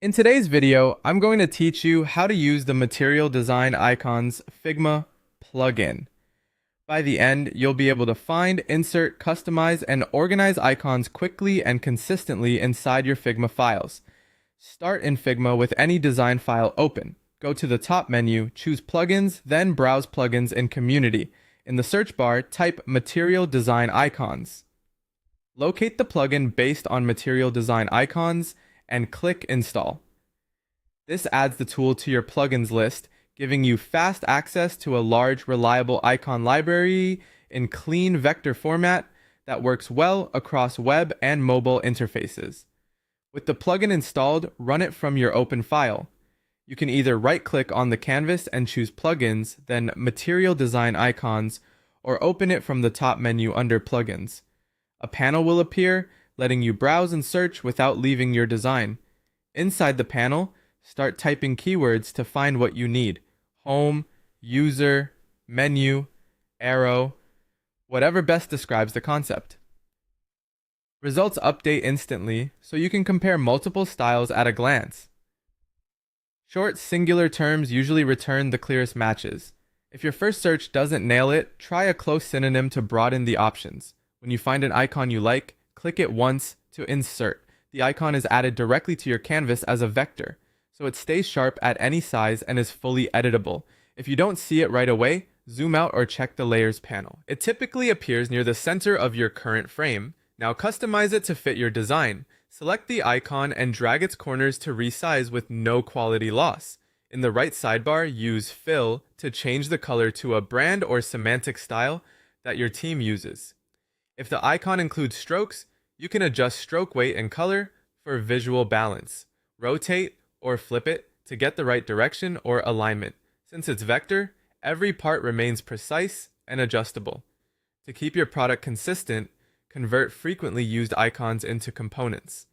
In today's video, I'm going to teach you how to use the Material Design Icons Figma plugin. By the end, you'll be able to find, insert, customize, and organize icons quickly and consistently inside your Figma files. Start in Figma with any design file open. Go to the top menu, choose Plugins, then Browse Plugins in Community. In the search bar, type Material Design Icons. Locate the plugin based on Material Design Icons and click Install. This adds the tool to your plugins list, giving you fast access to a large, reliable icon library in clean vector format that works well across web and mobile interfaces. With the plugin installed, run it from your open file. You can either right-click on the canvas and choose Plugins, then Material Design Icons, or open it from the top menu under Plugins. A panel will appear, letting you browse and search without leaving your design. Inside the panel, start typing keywords to find what you need: home, user, menu, arrow, whatever best describes the concept. Results update instantly, so you can compare multiple styles at a glance. Short, singular terms usually return the clearest matches. If your first search doesn't nail it, try a close synonym to broaden the options. When you find an icon you like, click it once to insert. The icon is added directly to your canvas as a vector, so it stays sharp at any size and is fully editable. If you don't see it right away, zoom out or check the Layers panel. It typically appears near the center of your current frame. Now customize it to fit your design. Select the icon and drag its corners to resize with no quality loss. In the right sidebar, use Fill to change the color to a brand or semantic style that your team uses. If the icon includes strokes, you can adjust stroke weight and color for visual balance. Rotate or flip it to get the right direction or alignment. Since it's vector, every part remains precise and adjustable. To keep your product consistent, convert frequently used icons into components.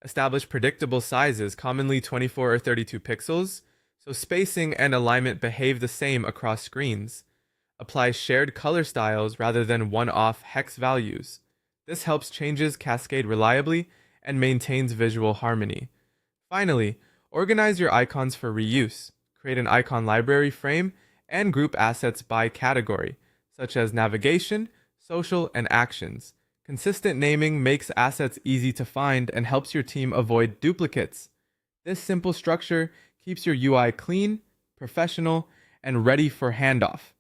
Establish predictable sizes, commonly 24 or 32 pixels, so spacing and alignment behave the same across screens. Apply shared color styles rather than one-off hex values. This helps changes cascade reliably and maintains visual harmony. Finally, organize your icons for reuse. Create an icon library frame and group assets by category, such as navigation, social, and actions. Consistent naming makes assets easy to find and helps your team avoid duplicates. This simple structure keeps your UI clean, professional, and ready for handoff.